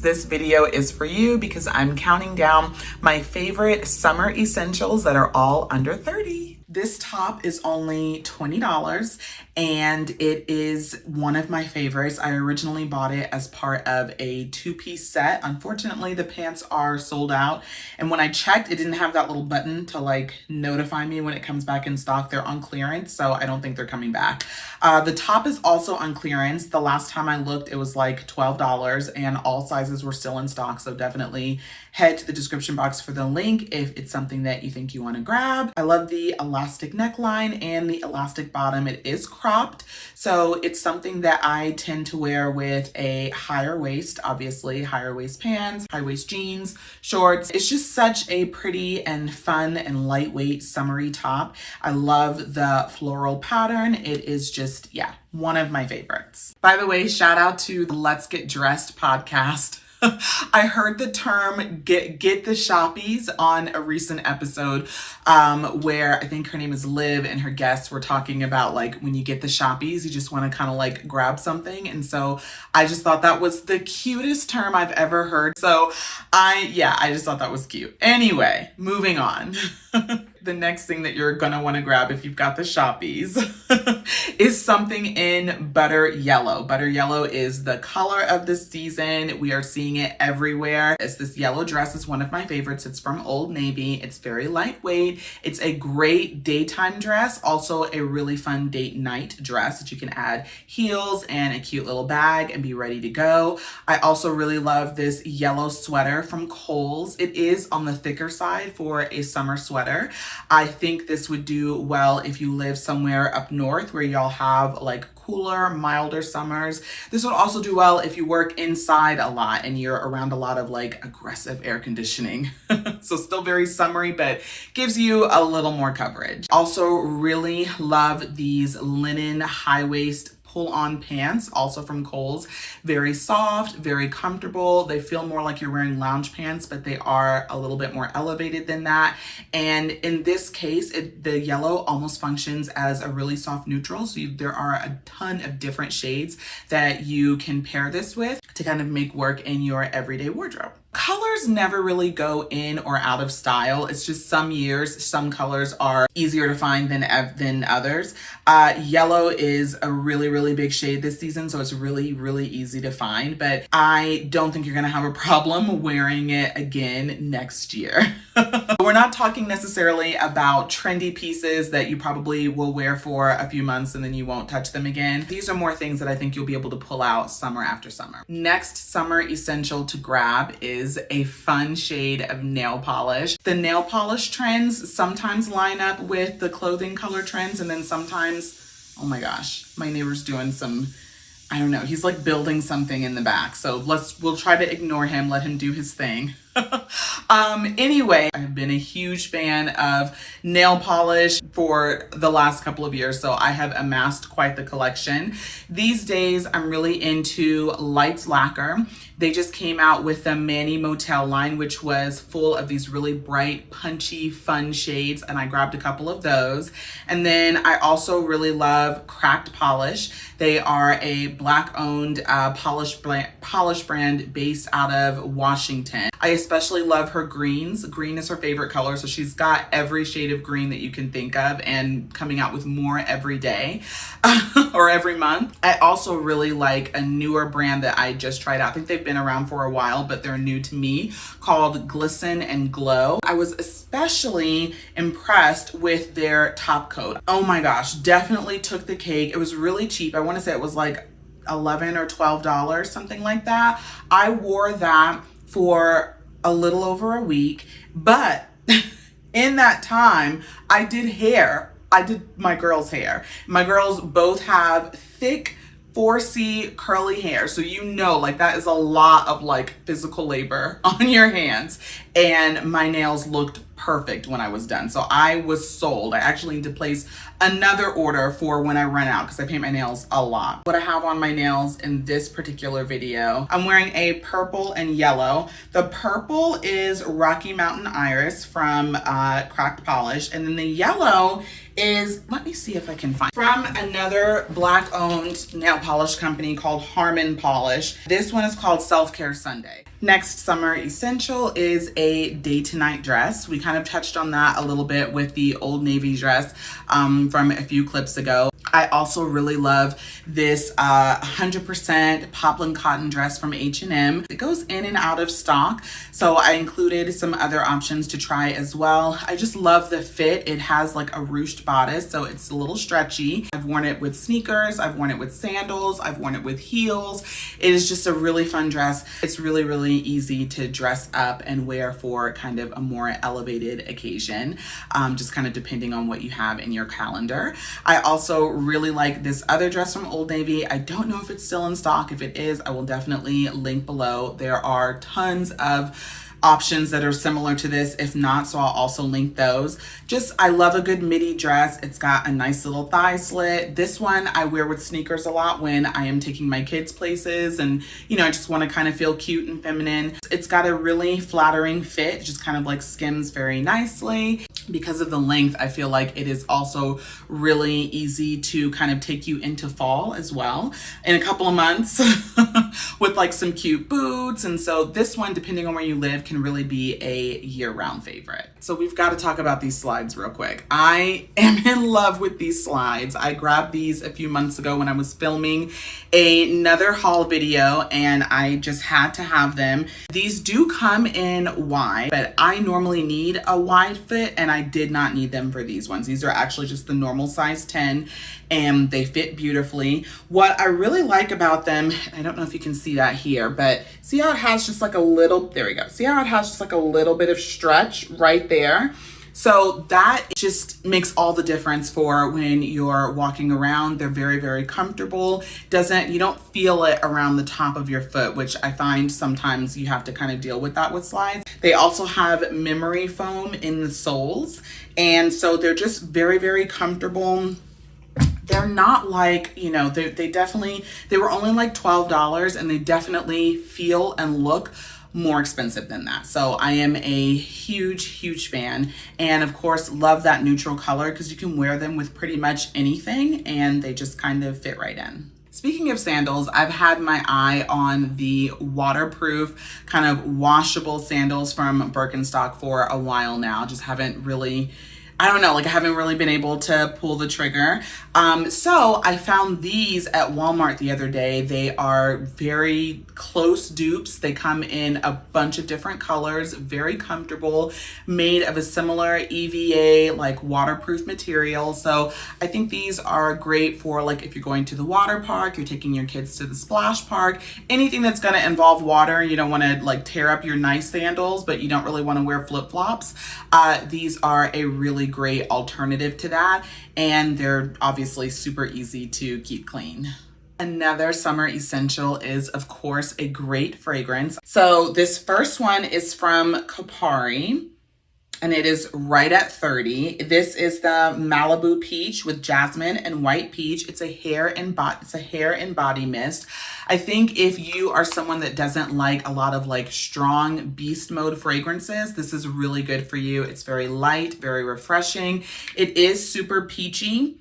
This video is for you because I'm counting down my favorite summer essentials that are all under 30. This top is only $20 and it is one of my favorites. I originally bought it as part of a two-piece set. Unfortunately, the pants are sold out. And when I checked, it didn't have that little button to like notify me when it comes back in stock. They're on clearance, so I don't think they're coming back. The top is also on clearance. The last time I looked, it was like $12 and all sizes were still in stock. So definitely head to the description box for the link if it's something that you think you want to grab. I love the elastic neckline and the elastic bottom. It is cropped, so it's something that I tend to wear with a higher waist, obviously higher waist pants, high waist jeans, shorts. It's just such a pretty and fun and lightweight summery top. I love the floral pattern. It is just, yeah, one of my favorites. By the way, shout out to the Let's Get Dressed podcast. I heard the term get the shoppies on a recent episode where I think her name is Liv and her guests were talking about like when you get the shoppies, you just want to kind of like grab something. And so I just thought that was the cutest term I've ever heard. So I just thought that was cute. Anyway, moving on. The next thing that you're gonna want to grab if you've got the shoppies is something in butter yellow. Butter yellow is the color of the season. We are seeing it everywhere. This yellow dress is one of my favorites. It's from Old Navy. It's very lightweight. It's a great daytime dress, also a really fun date night dress that you can add heels and a cute little bag and be ready to go. I also really love this yellow sweater from Kohl's. It is on the thicker side for a summer sweater. I think this would do well if you live somewhere up north where y'all have like cooler, milder summers. This would also do well if you work inside a lot and you're around a lot of like aggressive air conditioning. So still very summery, but gives you a little more coverage. Also really love these linen high waist pull-on pants, also from Kohl's. Very soft, very comfortable. They feel more like you're wearing lounge pants, but they are a little bit more elevated than that. And in this case, the yellow almost functions as a really soft neutral. So there are a ton of different shades that you can pair this with to kind of make work in your everyday wardrobe. Colors never really go in or out of style. It's just some years, some colors are easier to find than others. Yellow is a really big shade this season, so it's really easy to find, but I don't think you're gonna have a problem wearing it again next year. We're not talking necessarily about trendy pieces that you probably will wear for a few months and then you won't touch them again. These are more things that I think you'll be able to pull out summer after summer. Next summer essential to grab is a fun shade of nail polish. The nail polish trends sometimes line up with the clothing color trends, and then sometimes, oh my gosh, my neighbor's doing some, I don't know, he's like building something in the back. So we'll try to ignore him, let him do his thing. Anyway, I've been a huge fan of nail polish for the last couple of years, so I have amassed quite the collection. These days, I'm really into Lights Lacquer. They just came out with the Manny Motel line, which was full of these really bright, punchy, fun shades, and I grabbed a couple of those. And then I also really love Cracked Polish. They are a Black-owned polish brand based out of Washington. I especially love her greens. Green is her favorite color, so she's got every shade of green that you can think of and coming out with more every day or every month. I also really like a newer brand that I just tried out. I think they've been around for a while, but they're new to me, called Glisten and Glow. I was especially impressed with their top coat. Oh my gosh, definitely took the cake. It was really cheap. I want to say it was like $11 or $12, something like that. I wore that for a little over a week, but in that time, I did hair. I did my girls' hair. My girls both have thick 4C curly hair, so you know, like that is a lot of like physical labor on your hands, and my nails looked perfect when I was done. So I was sold. I actually need to place another order for when I run out because I paint my nails a lot. What I have on my nails in this particular video, I'm wearing a purple and yellow. The purple is Rocky Mountain Iris from Cracked Polish, and then the yellow is, let me see if I can find, from another Black-owned nail polish company called Harmon Polish. This one is called Self Care Sunday. Next summer essential is a day to night dress. We kind of touched on that a little bit with the Old Navy dress from a few clips ago. I also really love this 100% poplin cotton dress from H&M. It goes in and out of stock, so I included some other options to try as well. I just love the fit. It has like a ruched bodice, so it's a little stretchy. I've worn it with sneakers, I've worn it with sandals, I've worn it with heels. It is just a really fun dress. It's really, really easy to dress up and wear for kind of a more elevated occasion, just kind of depending on what you have in your calendar. I also really like this other dress from Old Navy. I don't know if it's still in stock. If it is, I will definitely link below. There are tons of options that are similar to this. If not, so I'll also link those. I love a good midi dress. It's got a nice little thigh slit. This one I wear with sneakers a lot when I am taking my kids places and, I just want to kind of feel cute and feminine. It's got a really flattering fit, just kind of like skims very nicely. Because of the length, I feel like it is also really easy to kind of take you into fall as well in a couple of months with like some cute boots. And so this one, depending on where you live, can really be a year-round favorite. So we've got to talk about these slides real quick. I am in love with these slides. I grabbed these a few months ago when I was filming another haul video and I just had to have them. These do come in wide, but I normally need a wide fit and I did not need them for these ones. These are actually just the normal size 10 and they fit beautifully. What I really like about them, I don't know if you can see that here, but see how it has just like a little, there we go. See how it has just like a little bit of stretch right there? So that just makes all the difference for when you're walking around. They're very, very comfortable. You don't feel it around the top of your foot, which I find sometimes you have to kind of deal with that with slides. They also have memory foam in the soles. And so they're just very, very comfortable. They're not like, they were only like $12 and they definitely feel and look more expensive than that. So I am a huge, huge fan. And of course, love that neutral color because you can wear them with pretty much anything and they just kind of fit right in. Speaking of sandals, I've had my eye on the waterproof kind of washable sandals from Birkenstock for a while now. Just haven't really, I haven't really been able to pull the trigger. So I found these at Walmart the other day. They are very close dupes. They come in a bunch of different colors, very comfortable, made of a similar EVA, like waterproof material. So I think these are great for like if you're going to the water park, you're taking your kids to the splash park, anything that's gonna involve water. You don't wanna like tear up your nice sandals, but you don't really wanna wear flip-flops. These are a really great alternative to that. And they're obviously super easy to keep clean. Another summer essential is, of course, a great fragrance. So this first one is from Kopari, and it is right at $30. This is the Malibu Peach with jasmine and white peach. It's a hair and body mist. I think if you are someone that doesn't like a lot of like strong beast mode fragrances, this is really good for you. It's very light, very refreshing. It is super peachy.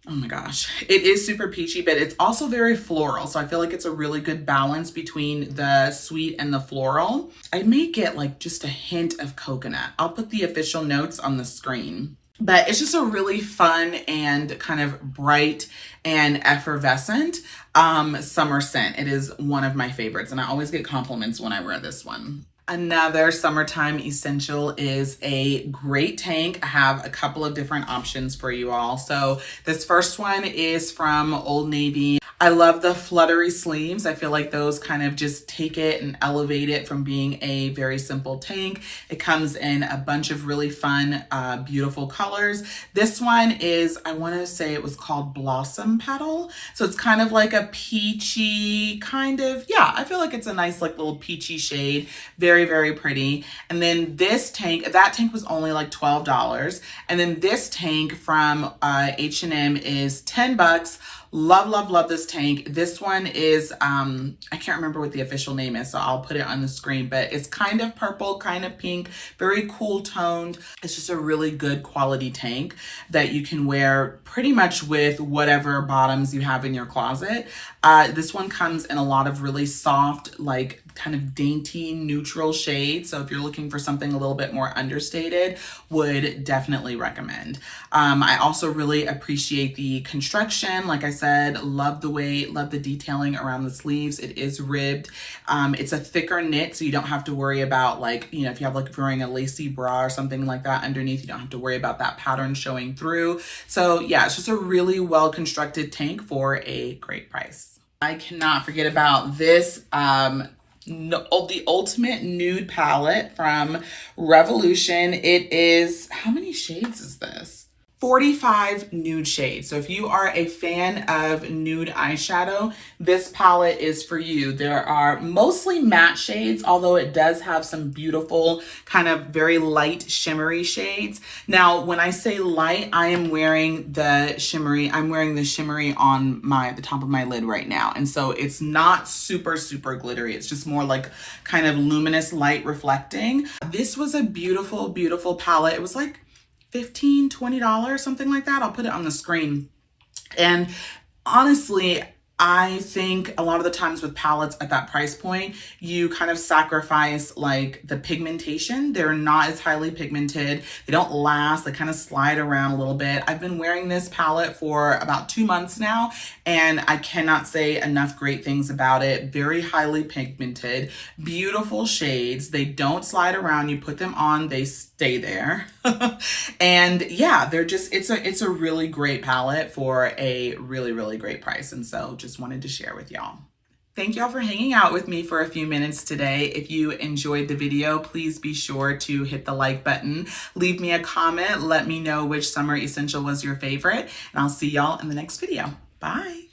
Oh my gosh, it is super peachy, but it's also very floral. So I feel like it's a really good balance between the sweet and the floral. I may get like just a hint of coconut. I'll put the official notes on the screen. But it's just a really fun and kind of bright and effervescent summer scent. It is one of my favorites and I always get compliments when I wear this one. Another summertime essential is a great tank. I have a couple of different options for you all. So this first one is from Old Navy. I love the fluttery sleeves. I feel like those kind of just take it and elevate it from being a very simple tank. It comes in a bunch of really fun, beautiful colors. This one is, I want to say it was called Blossom Petal. So it's kind of like a peachy kind of, I feel like it's a nice like little peachy shade. Very, very pretty. And then this tank, that tank was only like $12. And then this tank from H&M is $10. Love, love, love this tank. This one is, I can't remember what the official name is, so I'll put it on the screen, but it's kind of purple, kind of pink, very cool toned. It's just a really good quality tank that you can wear pretty much with whatever bottoms you have in your closet. This one comes in a lot of really soft, like kind of dainty neutral shade. So if you're looking for something a little bit more understated, would definitely recommend. I also really appreciate the construction. Like I said, love the weight, love the detailing around the sleeves. It is ribbed. It's a thicker knit, so you don't have to worry about, like, you know, if you have, like, if you're wearing a lacy bra or something like that underneath, you don't have to worry about that pattern showing through. So yeah, it's just a really well constructed tank for a great price. I cannot forget about this the ultimate nude palette from Revolution. It is, how many shades is this? 45 nude shades. So if you are a fan of nude eyeshadow, this palette is for you. There are mostly matte shades, although it does have some beautiful kind of very light shimmery shades. Now, when I say light, I am wearing the shimmery, I'm wearing the shimmery on the top of my lid right now. And so it's not super, super glittery. It's just more like kind of luminous light reflecting. This was a beautiful, beautiful palette. It was like $15, $20, something like that. I'll put it on the screen. And honestly, I think a lot of the times with palettes at that price point, you kind of sacrifice like the pigmentation. They're not as highly pigmented. They don't last. They kind of slide around a little bit. I've been wearing this palette for about 2 months now, and I cannot say enough great things about it. Very highly pigmented, beautiful shades. They don't slide around. You put them on, they stay there. And yeah, they're just, it's a really great palette for a really, really great price. And so just wanted to share with y'all. Thank y'all for hanging out with me for a few minutes today. If you enjoyed the video, please be sure to hit the like button. Leave me a comment. Let me know which summer essential was your favorite, and I'll see y'all in the next video. Bye.